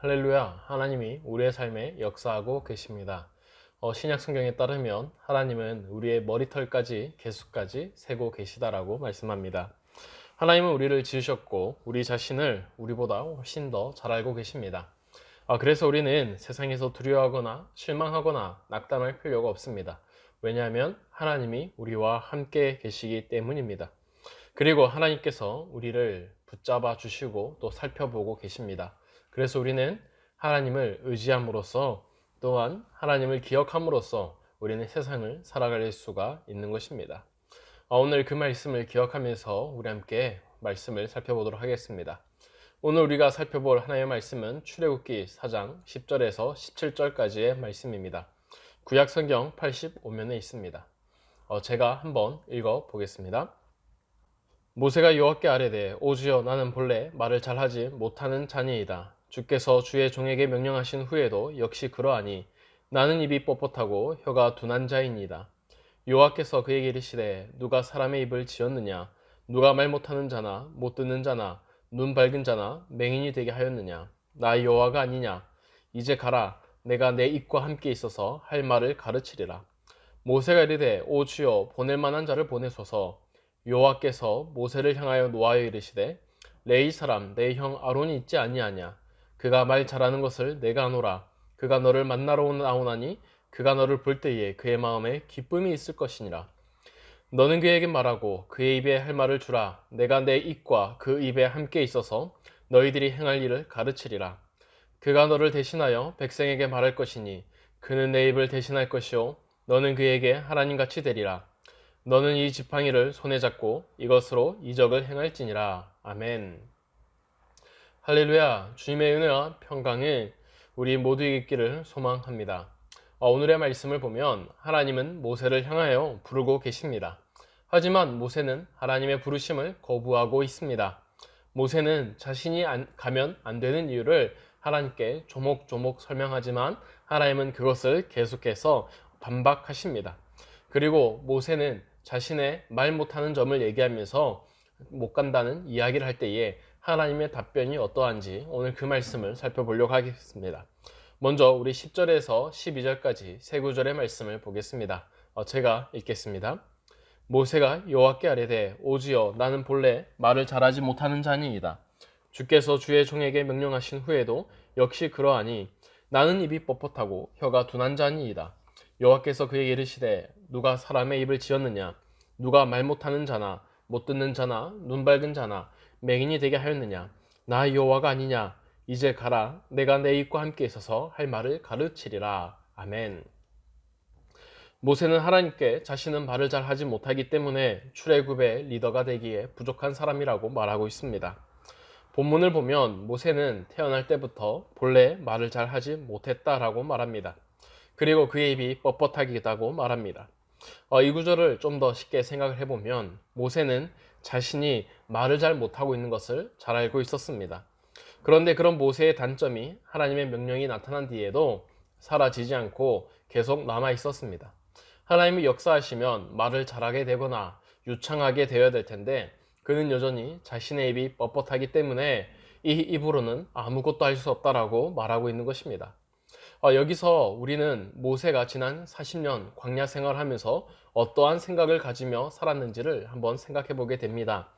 할렐루야, 하나님이 우리의 삶에 역사하고 계십니다. 신약 성경에 따르면 하나님은 우리의 머리털까지 개수까지 세고 계시다라고 말씀합니다. 하나님은 우리를 지으셨고 우리 자신을 우리보다 훨씬 더 잘 알고 계십니다. 그래서 우리는 세상에서 두려워하거나 실망하거나 낙담할 필요가 없습니다. 왜냐하면 하나님이 우리와 함께 계시기 때문입니다. 그리고 하나님께서 우리를 붙잡아 주시고 또 살펴보고 계십니다. 그래서 우리는 하나님을 의지함으로써 또한 하나님을 기억함으로써 우리는 세상을 살아갈 수가 있는 것입니다. 오늘 그 말씀을 기억하면서 우리 함께 말씀을 살펴보도록 하겠습니다. 오늘 우리가 살펴볼 하나님의 말씀은 출애굽기 4장 10절에서 17절까지의 말씀입니다. 구약 성경 85면에 있습니다. 제가 한번 읽어 보겠습니다. 모세가 여호와께 아뢰되 오 주여 나는 본래 말을 잘하지 못하는 자니이다. 주께서 주의 종에게 명령하신 후에도 역시 그러하니 나는 입이 뻣뻣하고 혀가 둔한 자이니이다. 여호와께서 그에게 이르시되 누가 사람의 입을 지었느냐 누가 말 못하는 자나 못 듣는 자나 눈 밝은 자나 맹인이 되게 하였느냐 나 여호와가 아니냐. 이제 가라 내가 내 입과 함께 있어서 할 말을 가르치리라. 모세가 이르되 오 주여 보낼 만한 자를 보내소서. 여호와께서 모세를 향하여 노하여 이르시되 레위 사람 내 형 아론이 있지 아니하냐. 그가 말 잘하는 것을 내가 아노라. 그가 너를 만나러 나오나니 그가 너를 볼 때에 그의 마음에 기쁨이 있을 것이니라. 너는 그에게 말하고 그의 입에 할 말을 주라. 내가 내 입과 그 입에 함께 있어서 너희들이 행할 일을 가르치리라. 그가 너를 대신하여 백성에게 말할 것이니 그는 내 입을 대신할 것이요 너는 그에게 하나님같이 되리라. 너는 이 지팡이를 손에 잡고 이것으로 이적을 행할지니라. 아멘. 할렐루야. 주님의 은혜와 평강을 우리 모두에게 있기를 소망합니다. 오늘의 말씀을 보면 하나님은 모세를 향하여 부르고 계십니다. 하지만 모세는 하나님의 부르심을 거부하고 있습니다. 모세는 자신이 가면 안 되는 이유를 하나님께 조목조목 설명하지만 하나님은 그것을 계속해서 반박하십니다. 그리고 모세는 자신의 말 못하는 점을 얘기하면서 못 간다는 이야기를 할 때에 하나님의 답변이 어떠한지 오늘 그 말씀을 살펴보려고 하겠습니다. 먼저 우리 10절에서 12절까지 세 구절의 말씀을 보겠습니다. 제가 읽겠습니다. 모세가 여호와께 아뢰되 오 주여 나는 본래 말을 잘하지 못하는 자니이다. 주께서 주의 종에게 명령하신 후에도 역시 그러하니 나는 입이 뻣뻣하고 혀가 둔한 자니이다. 여호와께서 그에게 이르시되 누가 사람의 입을 지었느냐 누가 말 못하는 자나 못 듣는 자나 눈 밝은 자나 맹인이 되게 하였느냐 나 여호와가 아니냐. 이제 가라 내가 내 입과 함께 있어서 할 말을 가르치리라. 아멘. 모세는 하나님께 자신은 말을 잘 하지 못하기 때문에 출애굽의 리더가 되기에 부족한 사람이라고 말하고 있습니다. 본문을 보면 모세는 태어날 때부터 본래 말을 잘 하지 못했다라고 말합니다. 그리고 그의 입이 뻣뻣하기도 말합니다. 이 구절을 좀 더 쉽게 생각을 해보면 모세는 자신이 말을 잘 못하고 있는 것을 잘 알고 있었습니다. 그런데 그런 모세의 단점이 하나님의 명령이 나타난 뒤에도 사라지지 않고 계속 남아 있었습니다. 하나님이 역사하시면 말을 잘하게 되거나 유창하게 되어야 될 텐데 그는 여전히 자신의 입이 뻣뻣하기 때문에 이 입으로는 아무것도 할 수 없다라고 말하고 있는 것입니다. 여기서 우리는 모세가 지난 40년 광야 생활하면서 어떠한 생각을 가지며 살았는지를 한번 생각해 보게 됩니다.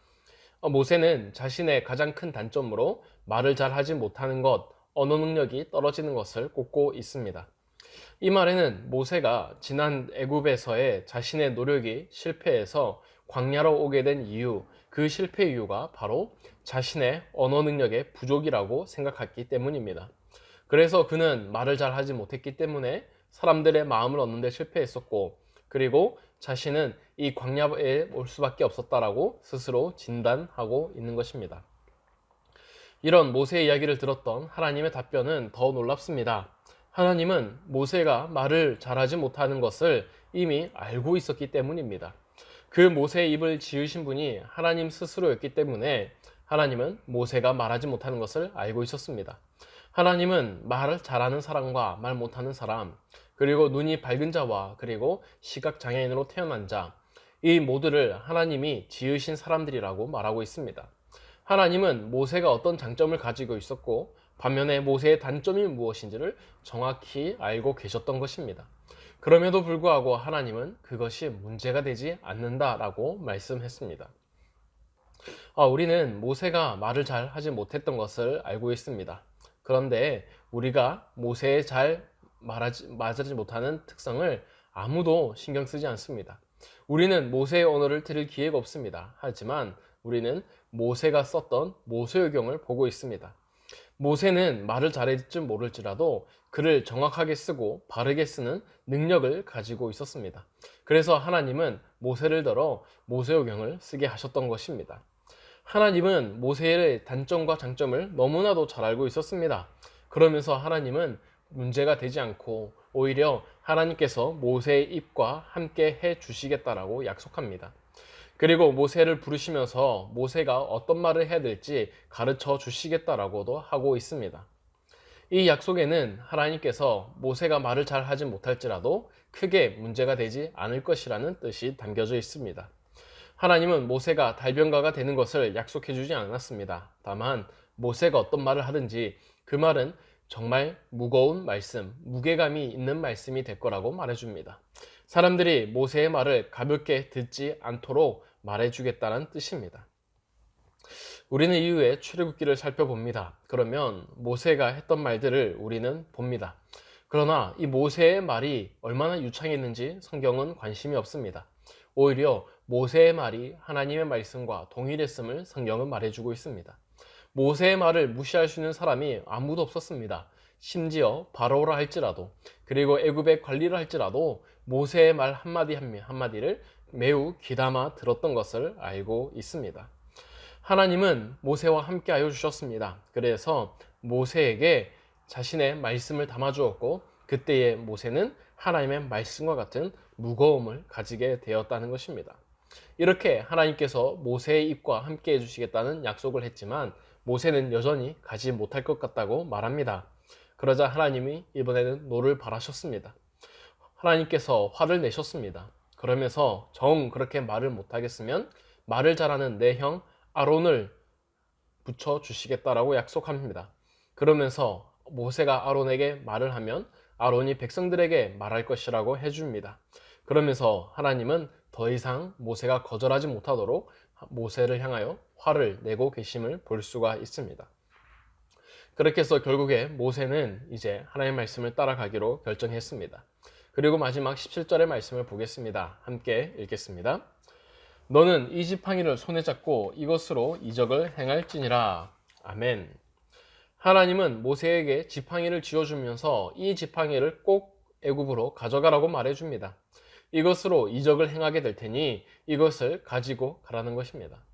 모세는 자신의 가장 큰 단점으로 말을 잘 하지 못하는 것, 언어 능력이 떨어지는 것을 꼽고 있습니다. 이 말에는 모세가 지난 애굽에서의 자신의 노력이 실패해서 광야로 오게 된 이유, 그 실패 이유가 바로 자신의 언어 능력의 부족이라고 생각했기 때문입니다. 그래서 그는 말을 잘 하지 못했기 때문에 사람들의 마음을 얻는 데 실패했었고 그리고 자신은 이 광야에 올 수밖에 없었다라고 스스로 진단하고 있는 것입니다. 이런 모세의 이야기를 들었던 하나님의 답변은 더 놀랍습니다. 하나님은 모세가 말을 잘하지 못하는 것을 이미 알고 있었기 때문입니다. 그 모세의 입을 지으신 분이 하나님 스스로였기 때문에 하나님은 모세가 말하지 못하는 것을 알고 있었습니다. 하나님은 말을 잘하는 사람과 말 못하는 사람, 그리고 눈이 밝은 자와 그리고 시각장애인으로 태어난 자, 이 모두를 하나님이 지으신 사람들이라고 말하고 있습니다. 하나님은 모세가 어떤 장점을 가지고 있었고 반면에 모세의 단점이 무엇인지를 정확히 알고 계셨던 것입니다. 그럼에도 불구하고 하나님은 그것이 문제가 되지 않는다라고 말씀했습니다. 우리는 모세가 말을 잘 하지 못했던 것을 알고 있습니다. 그런데 우리가 모세의 잘 말하지 못하는 특성을 아무도 신경 쓰지 않습니다. 우리는 모세의 언어를 들을 기회가 없습니다. 하지만 우리는 모세가 썼던 모세오경을 보고 있습니다. 모세는 말을 잘할지 모를지라도 글을 정확하게 쓰고 바르게 쓰는 능력을 가지고 있었습니다. 그래서 하나님은 모세를 들어 모세오경을 쓰게 하셨던 것입니다. 하나님은 모세의 단점과 장점을 너무나도 잘 알고 있었습니다. 그러면서 하나님은 문제가 되지 않고 오히려 하나님께서 모세의 입과 함께 해 주시겠다라고 약속합니다. 그리고 모세를 부르시면서 모세가 어떤 말을 해야 될지 가르쳐 주시겠다라고도 하고 있습니다. 이 약속에는 하나님께서 모세가 말을 잘 하지 못할지라도 크게 문제가 되지 않을 것이라는 뜻이 담겨져 있습니다. 하나님은 모세가 달변가가 되는 것을 약속해 주지 않았습니다. 다만 모세가 어떤 말을 하든지 그 말은 정말 무거운 말씀, 무게감이 있는 말씀이 될 거라고 말해줍니다. 사람들이 모세의 말을 가볍게 듣지 않도록 말해주겠다는 뜻입니다. 우리는 이후에 출애굽기를 살펴봅니다. 그러면 모세가 했던 말들을 우리는 봅니다. 그러나 이 모세의 말이 얼마나 유창했는지 성경은 관심이 없습니다. 오히려 모세의 말이 하나님의 말씀과 동일했음을 성경은 말해주고 있습니다. 모세의 말을 무시할 수 있는 사람이 아무도 없었습니다. 심지어 바로라 할지라도, 그리고 애굽의 관리를 할지라도 모세의 말 한마디 한마디를 매우 귀담아 들었던 것을 알고 있습니다. 하나님은 모세와 함께 하여 주셨습니다. 그래서 모세에게 자신의 말씀을 담아 주었고 그때의 모세는 하나님의 말씀과 같은 무거움을 가지게 되었다는 것입니다. 이렇게 하나님께서 모세의 입과 함께 해주시겠다는 약속을 했지만 모세는 여전히 가지 못할 것 같다고 말합니다. 그러자 하나님이 이번에는 노를 바라셨습니다. 하나님께서 화를 내셨습니다. 그러면서 정 그렇게 말을 못하겠으면 말을 잘하는 내 형 아론을 붙여주시겠다라고 약속합니다. 그러면서 모세가 아론에게 말을 하면 아론이 백성들에게 말할 것이라고 해줍니다. 그러면서 하나님은 더 이상 모세가 거절하지 못하도록 모세를 향하여 화를 내고 계심을 볼 수가 있습니다. 그렇게 해서 결국에 모세는 이제 하나님의 말씀을 따라가기로 결정했습니다. 그리고 마지막 17절의 말씀을 보겠습니다. 함께 읽겠습니다. 너는 이 지팡이를 손에 잡고 이것으로 이적을 행할지니라. 아멘. 하나님은 모세에게 지팡이를 쥐어주면서 이 지팡이를 꼭 애굽으로 가져가라고 말해줍니다. 이것으로 이적을 행하게 될 테니 이것을 가지고 가라는 것입니다.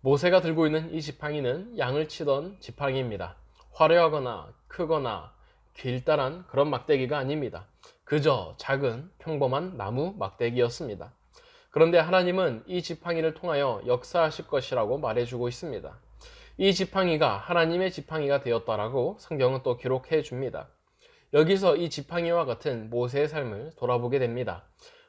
모세가 들고 있는 이 지팡이는 양을 치던 지팡이입니다. 화려하거나 크거나 길다란 그런 막대기가 아닙니다. 그저 작은 평범한 나무 막대기였습니다. 그런데 하나님은 이 지팡이를 통하여 역사하실 것이라고 말해주고 있습니다. 이 지팡이가 하나님의 지팡이가 되었다라고 성경은 또 기록해 줍니다. 여기서 이 지팡이와 같은 모세의 삶을 돌아보게 됩니다.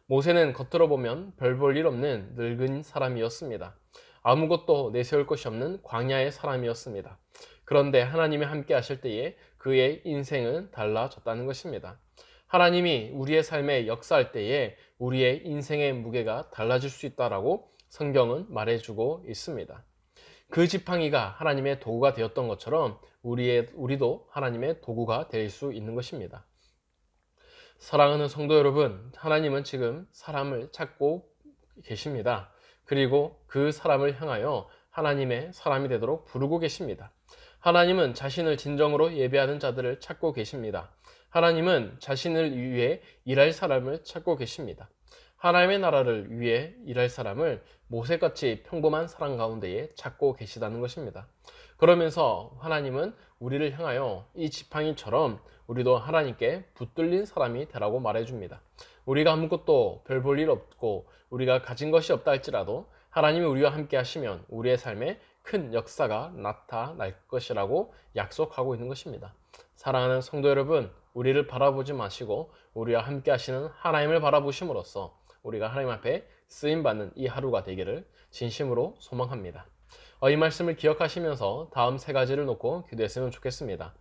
모세는 겉으로 보면 별 볼 일 없는 늙은 사람이었습니다. 아무것도 내세울 것이 없는 광야의 사람이었습니다. 그런데 하나님이 함께 하실 때에 그의 인생은 달라졌다는 것입니다. 하나님이 우리의 삶에 역사할 때에 우리의 인생의 무게가 달라질 수 있다라고 성경은 말해주고 있습니다. 그 지팡이가 하나님의 도구가 되었던 것처럼 우리도 하나님의 도구가 될 수 있는 것입니다. 사랑하는 성도 여러분, 하나님은 지금 사람을 찾고 계십니다. 그리고 그 사람을 향하여 하나님의 사람이 되도록 부르고 계십니다. 하나님은 자신을 진정으로 예배하는 자들을 찾고 계십니다. 하나님은 자신을 위해 일할 사람을 찾고 계십니다. 하나님의 나라를 위해 일할 사람을 모세같이 평범한 사람 가운데에 찾고 계시다는 것입니다. 그러면서 하나님은 우리를 향하여 이 지팡이처럼 우리도 하나님께 붙들린 사람이 되라고 말해줍니다. 우리가 아무것도 별 볼 일 없고 우리가 가진 것이 없다 할지라도 하나님이 우리와 함께 하시면 우리의 삶에 큰 역사가 나타날 것이라고 약속하고 있는 것입니다. 사랑하는 성도 여러분, 우리를 바라보지 마시고 우리와 함께 하시는 하나님을 바라보심으로써 우리가 하나님 앞에 쓰임받는 이 하루가 되기를 진심으로 소망합니다. 이 말씀을 기억하시면서 다음 세 가지를 놓고 기도했으면 좋겠습니다.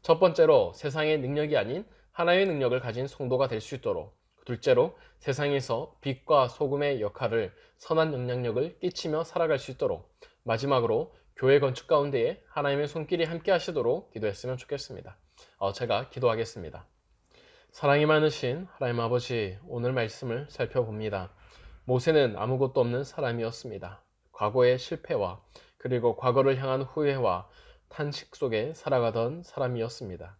첫 번째로 세상의 능력이 아닌 하나님의 능력을 가진 성도가 될 수 있도록, 둘째로 세상에서 빛과 소금의 역할을 선한 영향력을 끼치며 살아갈 수 있도록, 마지막으로 교회 건축 가운데에 하나님의 손길이 함께 하시도록 기도했으면 좋겠습니다. 제가 기도하겠습니다. 사랑이 많으신 하나님 아버지, 오늘 말씀을 살펴봅니다. 모세는 아무것도 없는 사람이었습니다. 과거의 실패와 그리고 과거를 향한 후회와 탄식 속에 살아가던 사람이었습니다.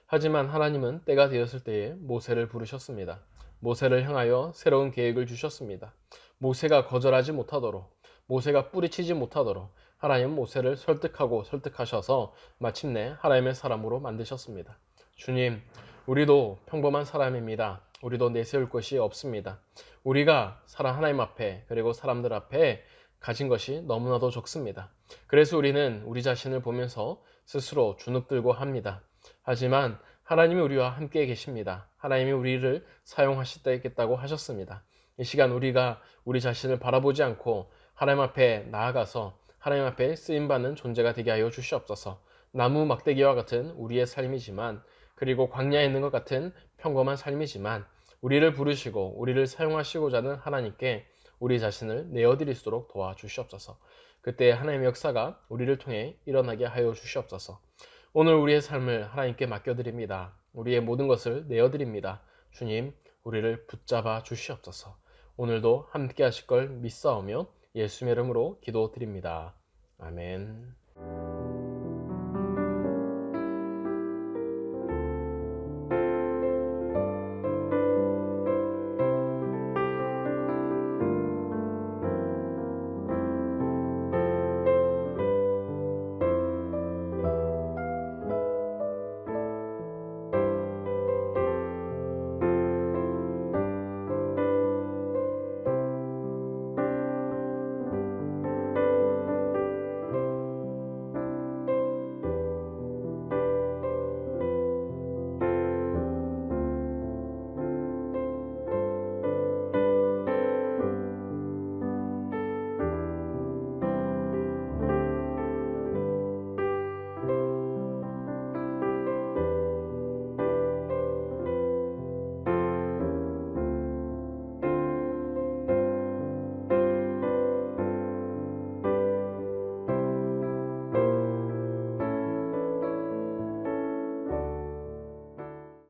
하지만 하나님은 때가 되었을 때에 모세를 부르셨습니다. 모세를 향하여 새로운 계획을 주셨습니다. 모세가 거절하지 못하도록, 모세가 뿌리치지 못하도록 하나님 모세를 설득하셔서 마침내 하나님의 사람으로 만드셨습니다. 주님, 우리도 평범한 사람입니다. 우리도 내세울 것이 없습니다. 우리가 하나님 앞에 그리고 사람들 앞에 가진 것이 너무나도 적습니다. 그래서 우리는 우리 자신을 보면서 스스로 주눅들고 합니다. 하지만 하나님이 우리와 함께 계십니다. 하나님이 우리를 사용하시겠다고 하셨습니다. 이 시간 우리가 우리 자신을 바라보지 않고 하나님 앞에 나아가서 하나님 앞에 쓰임받는 존재가 되게 하여 주시옵소서. 나무 막대기와 같은 우리의 삶이지만, 그리고 광야에 있는 것 같은 평범한 삶이지만, 우리를 부르시고 우리를 사용하시고자 하는 하나님께 우리 자신을 내어드릴수록 도와주시옵소서. 그때 하나님의 역사가 우리를 통해 일어나게 하여 주시옵소서. 오늘 우리의 삶을 하나님께 맡겨드립니다. 우리의 모든 것을 내어드립니다. 주님, 우리를 붙잡아 주시옵소서. 오늘도 함께 하실 걸 믿사오며 예수님의 이름으로 기도드립니다. 아멘.